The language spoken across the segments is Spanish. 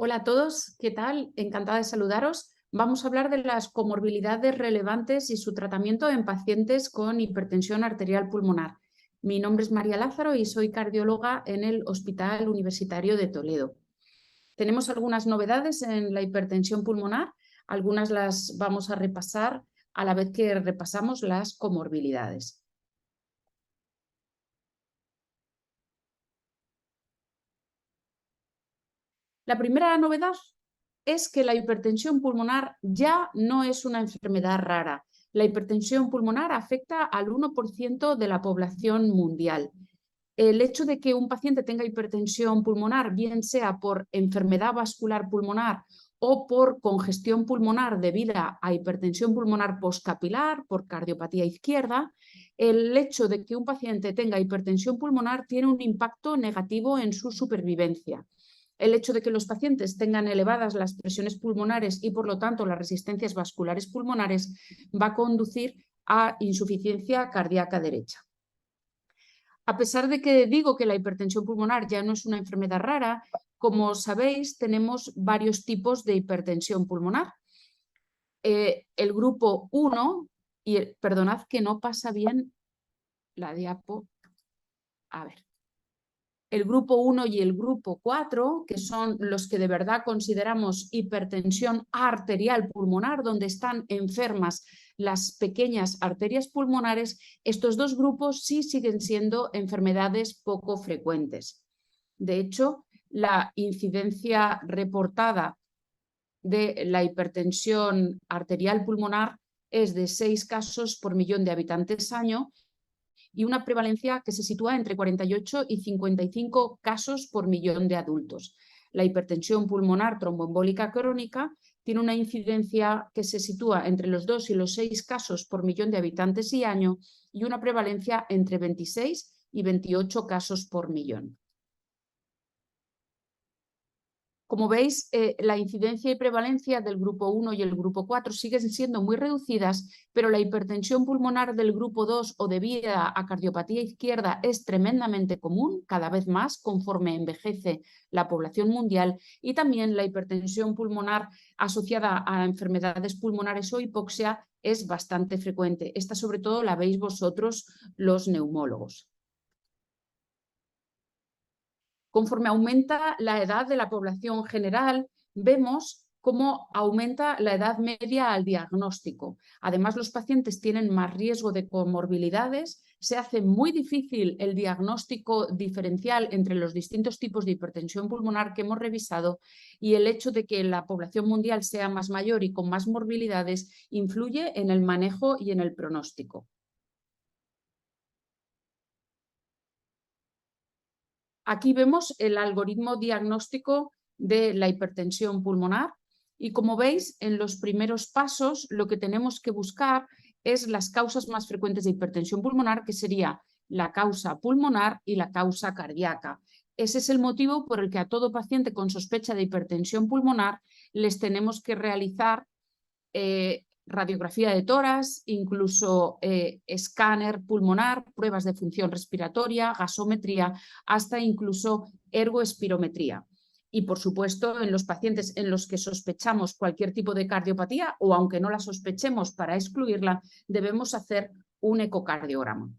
Hola a todos, ¿qué tal? Encantada de saludaros. Vamos a hablar de las comorbilidades relevantes y su tratamiento en pacientes con hipertensión arterial pulmonar. Mi nombre es María Lázaro y soy cardióloga en el Hospital Universitario de Toledo. Tenemos algunas novedades en la hipertensión pulmonar, algunas las vamos a repasar a la vez que repasamos las comorbilidades. La primera novedad es que la hipertensión pulmonar ya no es una enfermedad rara. La hipertensión pulmonar afecta al 1% de la población mundial. El hecho de que un paciente tenga hipertensión pulmonar, bien sea por enfermedad vascular pulmonar o por congestión pulmonar debida a hipertensión pulmonar postcapilar, por cardiopatía izquierda, el hecho de que un paciente tenga hipertensión pulmonar tiene un impacto negativo en su supervivencia. El hecho de que los pacientes tengan elevadas las presiones pulmonares y por lo tanto las resistencias vasculares pulmonares va a conducir a insuficiencia cardíaca derecha. A pesar de que digo que la hipertensión pulmonar ya no es una enfermedad rara, como sabéis, tenemos varios tipos de hipertensión pulmonar. El grupo 1, y perdonad que no pasa bien la diapo. A ver. El grupo 1 y el grupo 4, que son los que de verdad consideramos hipertensión arterial pulmonar, donde están enfermas las pequeñas arterias pulmonares, estos dos grupos sí siguen siendo enfermedades poco frecuentes. De hecho, la incidencia reportada de la hipertensión arterial pulmonar es de 6 casos por millón de habitantes año y una prevalencia que se sitúa entre 48 y 55 casos por millón de adultos. La hipertensión pulmonar tromboembólica crónica tiene una incidencia que se sitúa entre los 2 y los 6 casos por millón de habitantes y año y una prevalencia entre 26 y 28 casos por millón. Como veis, la incidencia y prevalencia del grupo 1 y el grupo 4 siguen siendo muy reducidas, pero la hipertensión pulmonar del grupo 2 o debida a cardiopatía izquierda es tremendamente común, cada vez más conforme envejece la población mundial, y también la hipertensión pulmonar asociada a enfermedades pulmonares o hipoxia es bastante frecuente. Esta sobre todo la veis vosotros, los neumólogos. Conforme aumenta la edad de la población general, vemos cómo aumenta la edad media al diagnóstico. Además, los pacientes tienen más riesgo de comorbilidades, se hace muy difícil el diagnóstico diferencial entre los distintos tipos de hipertensión pulmonar que hemos revisado y el hecho de que la población mundial sea más mayor y con más morbilidades influye en el manejo y en el pronóstico. Aquí vemos el algoritmo diagnóstico de la hipertensión pulmonar y como veis en los primeros pasos lo que tenemos que buscar es las causas más frecuentes de hipertensión pulmonar, que sería la causa pulmonar y la causa cardíaca. Ese es el motivo por el que a todo paciente con sospecha de hipertensión pulmonar les tenemos que realizar radiografía de tórax, incluso escáner pulmonar, pruebas de función respiratoria, gasometría, hasta incluso ergoespirometría. Y por supuesto, en los pacientes en los que sospechamos cualquier tipo de cardiopatía o aunque no la sospechemos para excluirla, debemos hacer un ecocardiograma.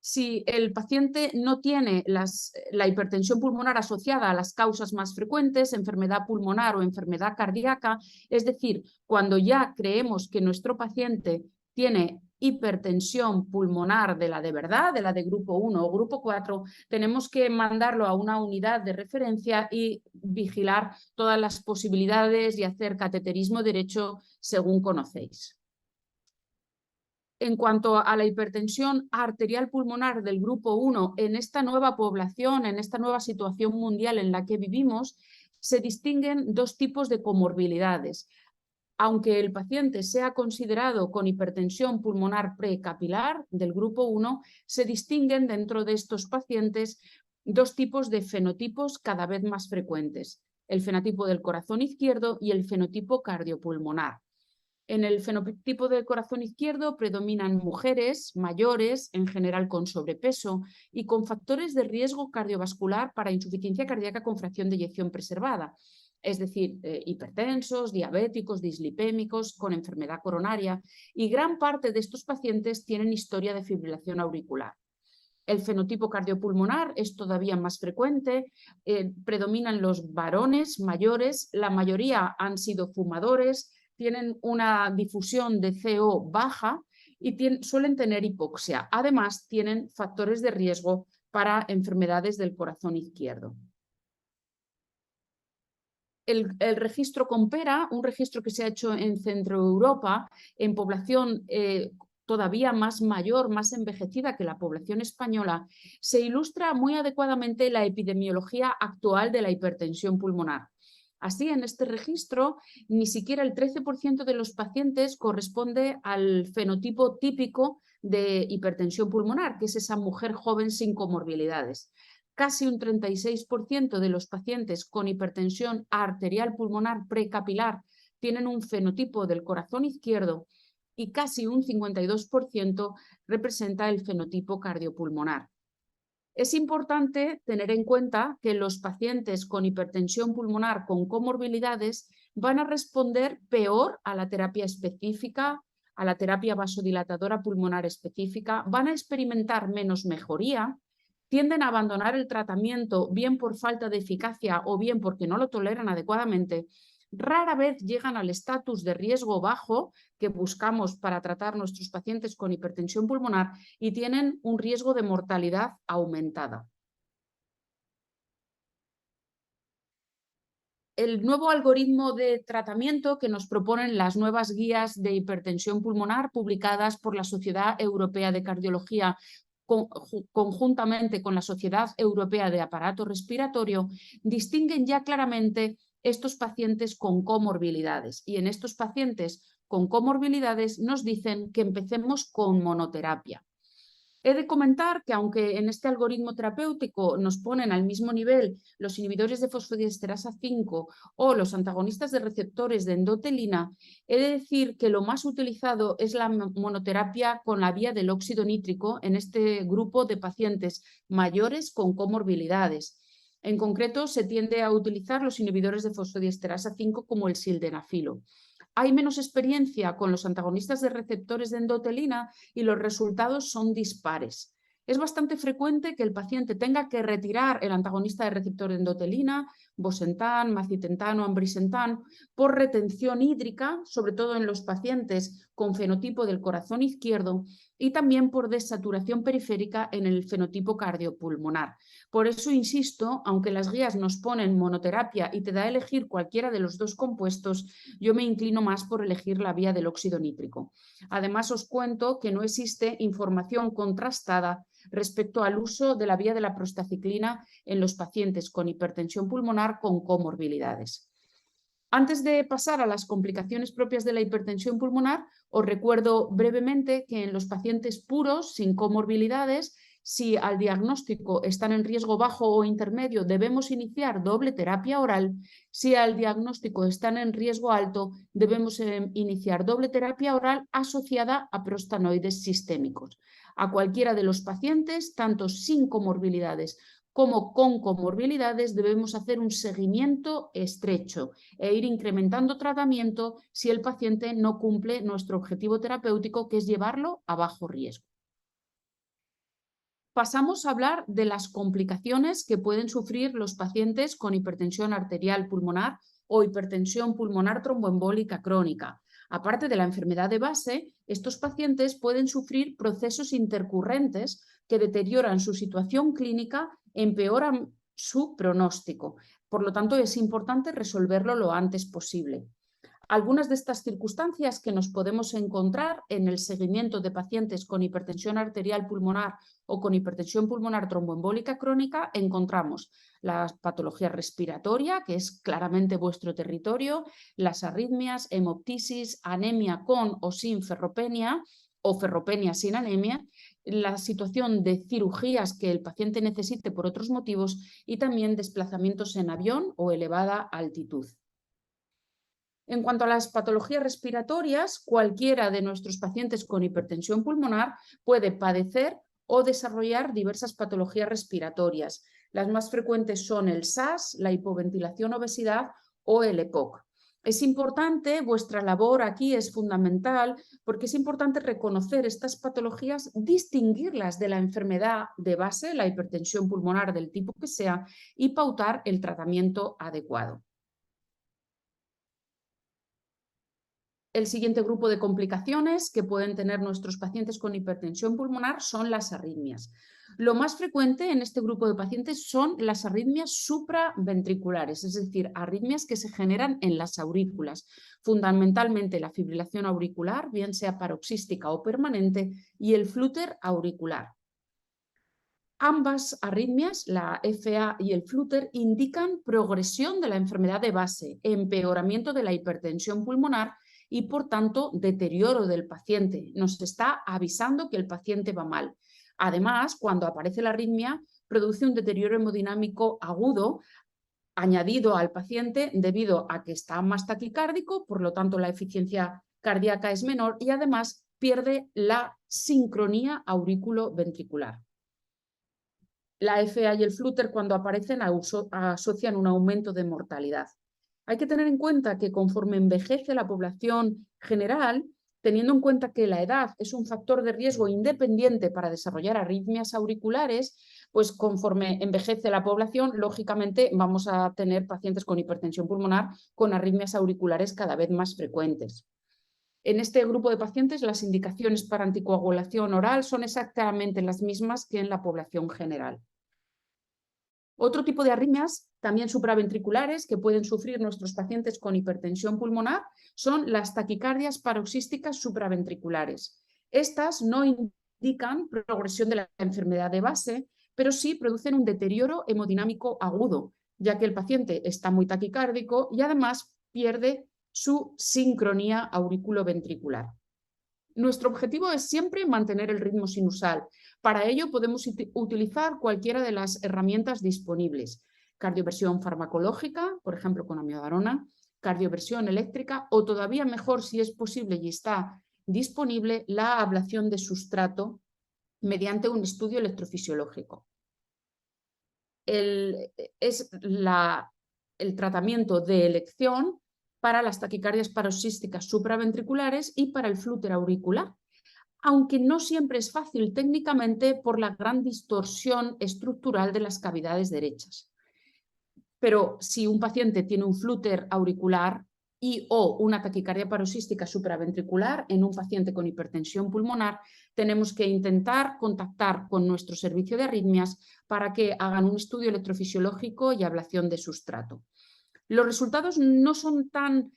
Si el paciente no tiene la hipertensión pulmonar asociada a las causas más frecuentes, enfermedad pulmonar o enfermedad cardíaca, es decir, cuando ya creemos que nuestro paciente tiene hipertensión pulmonar de la de verdad, de la de grupo 1 o grupo 4, tenemos que mandarlo a una unidad de referencia y vigilar todas las posibilidades y hacer cateterismo derecho según conocéis. En cuanto a la hipertensión arterial pulmonar del grupo 1, en esta nueva población, en esta nueva situación mundial en la que vivimos, se distinguen dos tipos de comorbilidades. Aunque el paciente sea considerado con hipertensión pulmonar precapilar del grupo 1, se distinguen dentro de estos pacientes dos tipos de fenotipos cada vez más frecuentes: el fenotipo del corazón izquierdo y el fenotipo cardiopulmonar. En el fenotipo del corazón izquierdo predominan mujeres mayores, en general con sobrepeso y con factores de riesgo cardiovascular para insuficiencia cardíaca con fracción de eyección preservada, es decir, hipertensos, diabéticos, dislipémicos, con enfermedad coronaria, y gran parte de estos pacientes tienen historia de fibrilación auricular. El fenotipo cardiopulmonar es todavía más frecuente, predominan los varones mayores, la mayoría han sido fumadores, tienen una difusión de CO baja y suelen tener hipoxia. Además, tienen factores de riesgo para enfermedades del corazón izquierdo. El registro Compera, un registro que se ha hecho en Centroeuropa, en población todavía más mayor, más envejecida que la población española, se ilustra muy adecuadamente la epidemiología actual de la hipertensión pulmonar. Así, en este registro, ni siquiera el 13% de los pacientes corresponde al fenotipo típico de hipertensión pulmonar, que es esa mujer joven sin comorbilidades. Casi un 36% de los pacientes con hipertensión arterial pulmonar precapilar tienen un fenotipo del corazón izquierdo y casi un 52% representa el fenotipo cardiopulmonar. Es importante tener en cuenta que los pacientes con hipertensión pulmonar con comorbilidades van a responder peor a la terapia específica, a la terapia vasodilatadora pulmonar específica, van a experimentar menos mejoría, tienden a abandonar el tratamiento bien por falta de eficacia o bien porque no lo toleran adecuadamente. Rara vez llegan al estatus de riesgo bajo que buscamos para tratar nuestros pacientes con hipertensión pulmonar y tienen un riesgo de mortalidad aumentada. El nuevo algoritmo de tratamiento que nos proponen las nuevas guías de hipertensión pulmonar publicadas por la Sociedad Europea de Cardiología conjuntamente con la Sociedad Europea de Aparato Respiratorio, distinguen ya claramente estos pacientes con comorbilidades. Y en estos pacientes con comorbilidades nos dicen que empecemos con monoterapia. He de comentar que aunque en este algoritmo terapéutico nos ponen al mismo nivel los inhibidores de fosfodiesterasa 5 o los antagonistas de receptores de endotelina, he de decir que lo más utilizado es la monoterapia con la vía del óxido nítrico en este grupo de pacientes mayores con comorbilidades. En concreto, se tiende a utilizar los inhibidores de fosfodiesterasa 5 como el sildenafilo. Hay menos experiencia con los antagonistas de receptores de endotelina y los resultados son dispares. Es bastante frecuente que el paciente tenga que retirar el antagonista de receptor de endotelina, bosentan, macitentan o ambrisentan, por retención hídrica, sobre todo en los pacientes con fenotipo del corazón izquierdo, y también por desaturación periférica en el fenotipo cardiopulmonar. Por eso insisto, aunque las guías nos ponen monoterapia y te da a elegir cualquiera de los dos compuestos, yo me inclino más por elegir la vía del óxido nítrico. Además, os cuento que no existe información contrastada respecto al uso de la vía de la prostaciclina en los pacientes con hipertensión pulmonar con comorbilidades. Antes de pasar a las complicaciones propias de la hipertensión pulmonar, os recuerdo brevemente que en los pacientes puros, sin comorbilidades, si al diagnóstico están en riesgo bajo o intermedio, debemos iniciar doble terapia oral. Si al diagnóstico están en riesgo alto, debemos iniciar doble terapia oral asociada a prostanoides sistémicos. A cualquiera de los pacientes, tanto sin comorbilidades como con comorbilidades, debemos hacer un seguimiento estrecho e ir incrementando tratamiento si el paciente no cumple nuestro objetivo terapéutico, que es llevarlo a bajo riesgo. Pasamos a hablar de las complicaciones que pueden sufrir los pacientes con hipertensión arterial pulmonar o hipertensión pulmonar tromboembólica crónica. Aparte de la enfermedad de base, estos pacientes pueden sufrir procesos intercurrentes que deterioran su situación clínica, empeoran su pronóstico. Por lo tanto, es importante resolverlo lo antes posible. Algunas de estas circunstancias que nos podemos encontrar en el seguimiento de pacientes con hipertensión arterial pulmonar o con hipertensión pulmonar tromboembólica crónica, encontramos la patología respiratoria, que es claramente vuestro territorio, las arritmias, hemoptisis, anemia con o sin ferropenia o ferropenia sin anemia, la situación de cirugías que el paciente necesite por otros motivos y también desplazamientos en avión o elevada altitud. En cuanto a las patologías respiratorias, cualquiera de nuestros pacientes con hipertensión pulmonar puede padecer o desarrollar diversas patologías respiratorias. Las más frecuentes son el SAS, la hipoventilación, obesidad o el EPOC. Es importante, vuestra labor aquí es fundamental, porque es importante reconocer estas patologías, distinguirlas de la enfermedad de base, la hipertensión pulmonar del tipo que sea, y pautar el tratamiento adecuado. El siguiente grupo de complicaciones que pueden tener nuestros pacientes con hipertensión pulmonar son las arritmias. Lo más frecuente en este grupo de pacientes son las arritmias supraventriculares, es decir, arritmias que se generan en las aurículas, fundamentalmente la fibrilación auricular, bien sea paroxística o permanente, y el flúter auricular. Ambas arritmias, la FA y el flúter, indican progresión de la enfermedad de base, empeoramiento de la hipertensión pulmonar y, por tanto, deterioro del paciente. Nos está avisando que el paciente va mal. Además, cuando aparece la arritmia, produce un deterioro hemodinámico agudo añadido al paciente debido a que está más taquicárdico, por lo tanto la eficiencia cardíaca es menor y además pierde la sincronía aurículo-ventricular. La FA y el flúter, cuando aparecen, asocian un aumento de mortalidad. Hay que tener en cuenta que conforme envejece la población general, teniendo en cuenta que la edad es un factor de riesgo independiente para desarrollar arritmias auriculares, pues conforme envejece la población, lógicamente vamos a tener pacientes con hipertensión pulmonar con arritmias auriculares cada vez más frecuentes. En este grupo de pacientes, las indicaciones para anticoagulación oral son exactamente las mismas que en la población general. Otro tipo de arritmias, también supraventriculares, que pueden sufrir nuestros pacientes con hipertensión pulmonar, son las taquicardias paroxísticas supraventriculares. Estas no indican progresión de la enfermedad de base, pero sí producen un deterioro hemodinámico agudo, ya que el paciente está muy taquicárdico y además pierde su sincronía auriculoventricular. Nuestro objetivo es siempre mantener el ritmo sinusal. Para ello podemos utilizar cualquiera de las herramientas disponibles. Cardioversión farmacológica, por ejemplo con amiodarona, cardioversión eléctrica o todavía mejor, si es posible y está disponible, la ablación de sustrato mediante un estudio electrofisiológico. Es el tratamiento de elección para las taquicardias paroxísticas supraventriculares y para el flúter auricular, aunque no siempre es fácil técnicamente por la gran distorsión estructural de las cavidades derechas. Pero si un paciente tiene un flúter auricular y o una taquicardia paroxística supraventricular en un paciente con hipertensión pulmonar, tenemos que intentar contactar con nuestro servicio de arritmias para que hagan un estudio electrofisiológico y ablación de sustrato. Los resultados no son tan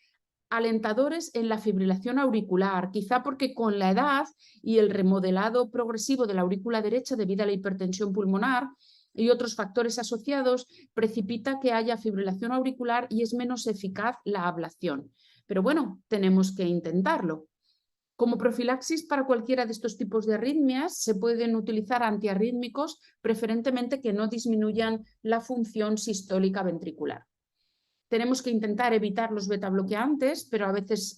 alentadores en la fibrilación auricular, quizá porque con la edad y el remodelado progresivo de la aurícula derecha debido a la hipertensión pulmonar y otros factores asociados, precipita que haya fibrilación auricular y es menos eficaz la ablación. Pero bueno, tenemos que intentarlo. Como profilaxis para cualquiera de estos tipos de arritmias, se pueden utilizar antiarrítmicos, preferentemente que no disminuyan la función sistólica ventricular. Tenemos que intentar evitar los betabloqueantes, pero a veces,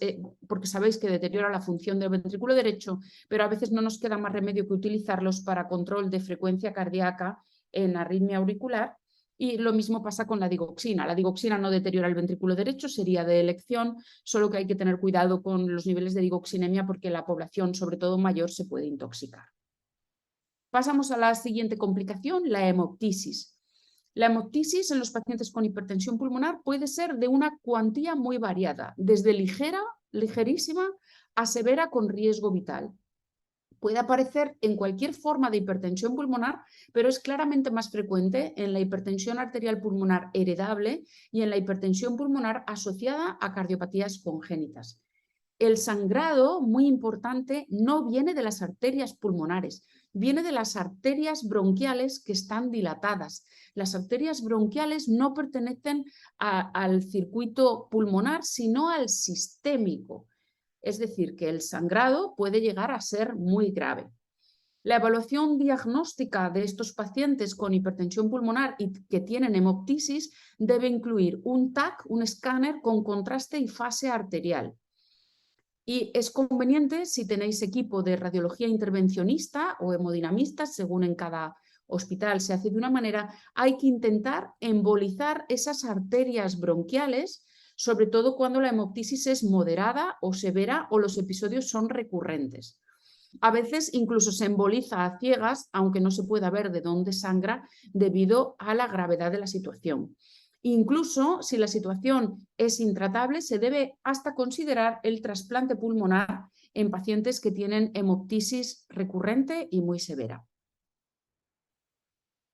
porque sabéis que deteriora la función del ventrículo derecho, pero a veces no nos queda más remedio que utilizarlos para control de frecuencia cardíaca en arritmia auricular. Y lo mismo pasa con la digoxina. La digoxina no deteriora el ventrículo derecho, sería de elección, solo que hay que tener cuidado con los niveles de digoxinemia porque la población, sobre todo mayor, se puede intoxicar. Pasamos a la siguiente complicación, la hemoptisis. La hemoptisis en los pacientes con hipertensión pulmonar puede ser de una cuantía muy variada, desde ligera, ligerísima, a severa con riesgo vital. Puede aparecer en cualquier forma de hipertensión pulmonar, pero es claramente más frecuente en la hipertensión arterial pulmonar heredable y en la hipertensión pulmonar asociada a cardiopatías congénitas. El sangrado, muy importante, no viene de las arterias pulmonares, viene de las arterias bronquiales que están dilatadas. Las arterias bronquiales no pertenecen al circuito pulmonar, sino al sistémico. Es decir, que el sangrado puede llegar a ser muy grave. La evaluación diagnóstica de estos pacientes con hipertensión pulmonar y que tienen hemoptisis debe incluir un TAC, un escáner con contraste y fase arterial. Y es conveniente, si tenéis equipo de radiología intervencionista o hemodinamista, según en cada hospital se hace de una manera, hay que intentar embolizar esas arterias bronquiales, sobre todo cuando la hemoptisis es moderada o severa o los episodios son recurrentes. A veces incluso se emboliza a ciegas, aunque no se pueda ver de dónde sangra debido a la gravedad de la situación. Incluso si la situación es intratable, se debe hasta considerar el trasplante pulmonar en pacientes que tienen hemoptisis recurrente y muy severa.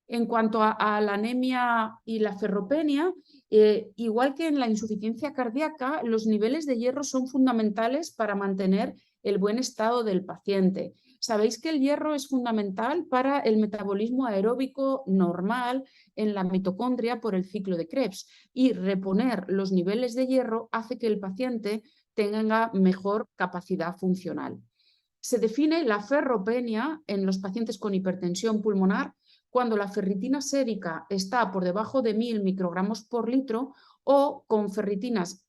En cuanto a la anemia y la ferropenia, igual que en la insuficiencia cardíaca, los niveles de hierro son fundamentales para mantener el buen estado del paciente. Sabéis que el hierro es fundamental para el metabolismo aeróbico normal en la mitocondria por el ciclo de Krebs, y reponer los niveles de hierro hace que el paciente tenga mejor capacidad funcional. Se define la ferropenia en los pacientes con hipertensión pulmonar cuando la ferritina sérica está por debajo de 1000 microgramos por litro o con ferritinas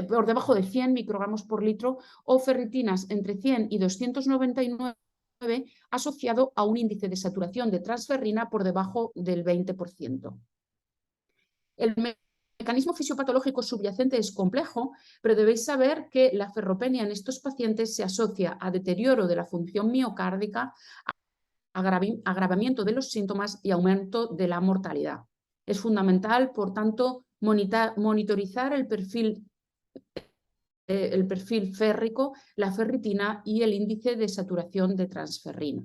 por debajo de 100 microgramos por litro o ferritinas entre 100 y 299 asociado a un índice de saturación de transferrina por debajo del 20%. El mecanismo fisiopatológico subyacente es complejo, pero debéis saber que la ferropenia en estos pacientes se asocia a deterioro de la función miocárdica, agravamiento de los síntomas y aumento de la mortalidad. Es fundamental, por tanto, monitorizar el perfil férrico, la ferritina y el índice de saturación de transferrina.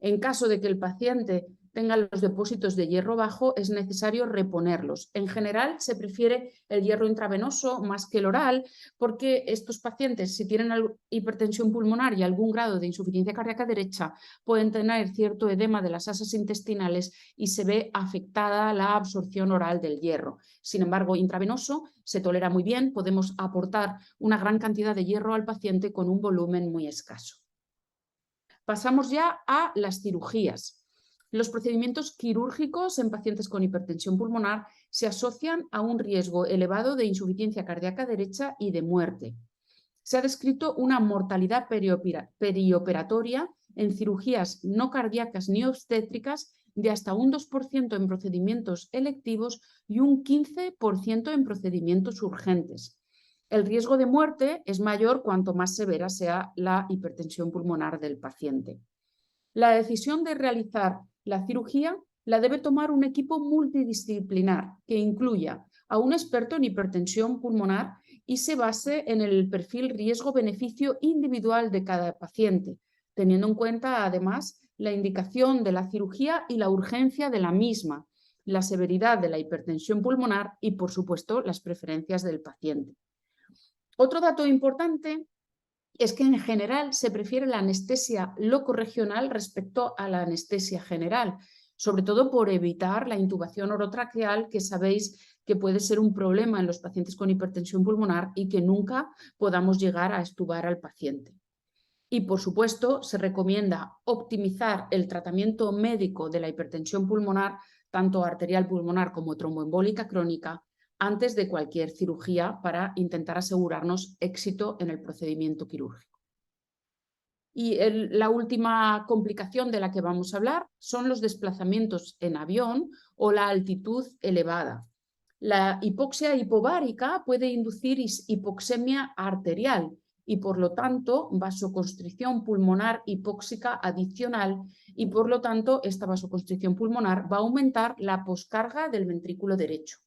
En caso de que el paciente tenga los depósitos de hierro bajo, es necesario reponerlos. En general, se prefiere el hierro intravenoso más que el oral, porque estos pacientes, si tienen hipertensión pulmonar y algún grado de insuficiencia cardíaca derecha, pueden tener cierto edema de las asas intestinales y se ve afectada la absorción oral del hierro. Sin embargo, intravenoso se tolera muy bien, podemos aportar una gran cantidad de hierro al paciente con un volumen muy escaso. Pasamos ya a las cirugías. Los procedimientos quirúrgicos en pacientes con hipertensión pulmonar se asocian a un riesgo elevado de insuficiencia cardíaca derecha y de muerte. Se ha descrito una mortalidad perioperatoria en cirugías no cardíacas ni obstétricas de hasta un 2% en procedimientos electivos y un 15% en procedimientos urgentes. El riesgo de muerte es mayor cuanto más severa sea la hipertensión pulmonar del paciente. La decisión de realizar la cirugía la debe tomar un equipo multidisciplinar que incluya a un experto en hipertensión pulmonar y se base en el perfil riesgo-beneficio individual de cada paciente, teniendo en cuenta además la indicación de la cirugía y la urgencia de la misma, la severidad de la hipertensión pulmonar y, por supuesto, las preferencias del paciente. Otro dato importante es que en general se prefiere la anestesia locorregional respecto a la anestesia general, sobre todo por evitar la intubación orotraqueal, que sabéis que puede ser un problema en los pacientes con hipertensión pulmonar y que nunca podamos llegar a extubar al paciente. Y, por supuesto, se recomienda optimizar el tratamiento médico de la hipertensión pulmonar, tanto arterial pulmonar como tromboembólica crónica, antes de cualquier cirugía para intentar asegurarnos éxito en el procedimiento quirúrgico. Y la última complicación de la que vamos a hablar son los desplazamientos en avión o la altitud elevada. La hipoxia hipovárica puede inducir hipoxemia arterial y, por lo tanto, vasoconstricción pulmonar hipóxica adicional, y, por lo tanto, esta vasoconstricción pulmonar va a aumentar la poscarga del ventrículo derecho.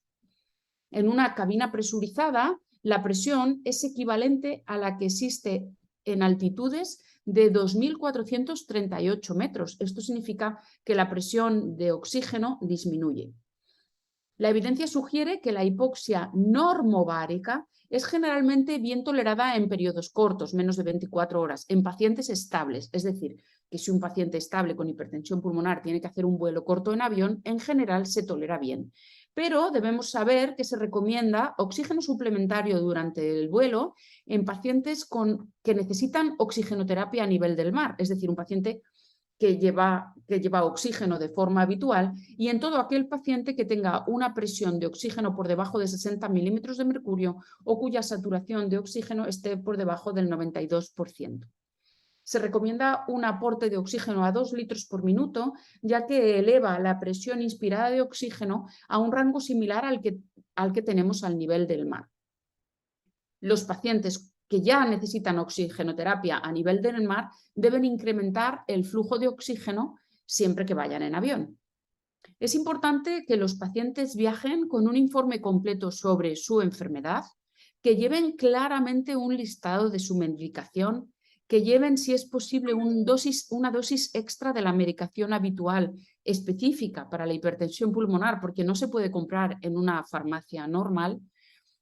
En una cabina presurizada, la presión es equivalente a la que existe en altitudes de 2.438 metros. Esto significa que la presión de oxígeno disminuye. La evidencia sugiere que la hipoxia normovárica es generalmente bien tolerada en periodos cortos, menos de 24 horas, en pacientes estables. Es decir, que si un paciente estable con hipertensión pulmonar tiene que hacer un vuelo corto en avión, en general se tolera bien. Pero debemos saber que se recomienda oxígeno suplementario durante el vuelo en pacientes que necesitan oxigenoterapia a nivel del mar, es decir, un paciente que lleva oxígeno de forma habitual y en todo aquel paciente que tenga una presión de oxígeno por debajo de 60 milímetros de mercurio o cuya saturación de oxígeno esté por debajo del 92%. Se recomienda un aporte de oxígeno a 2 litros por minuto, ya que eleva la presión inspirada de oxígeno a un rango similar al que tenemos al nivel del mar. Los pacientes que ya necesitan oxigenoterapia a nivel del mar deben incrementar el flujo de oxígeno siempre que vayan en avión. Es importante que los pacientes viajen con un informe completo sobre su enfermedad, que lleven claramente un listado de su medicación, que lleven, si es posible, una dosis extra de la medicación habitual específica para la hipertensión pulmonar, porque no se puede comprar en una farmacia normal,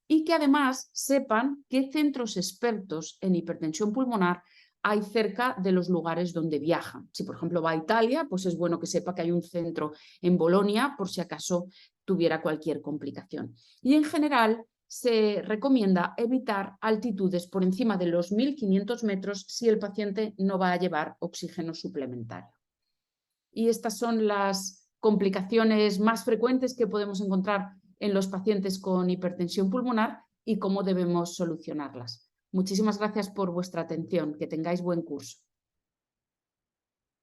y que además sepan qué centros expertos en hipertensión pulmonar hay cerca de los lugares donde viajan. Si, por ejemplo, va a Italia, pues es bueno que sepa que hay un centro en Bolonia por si acaso tuviera cualquier complicación. Y en general se recomienda evitar altitudes por encima de los 1.500 metros si el paciente no va a llevar oxígeno suplementario. Y estas son las complicaciones más frecuentes que podemos encontrar en los pacientes con hipertensión pulmonar y cómo debemos solucionarlas. Muchísimas gracias por vuestra atención. Que tengáis buen curso.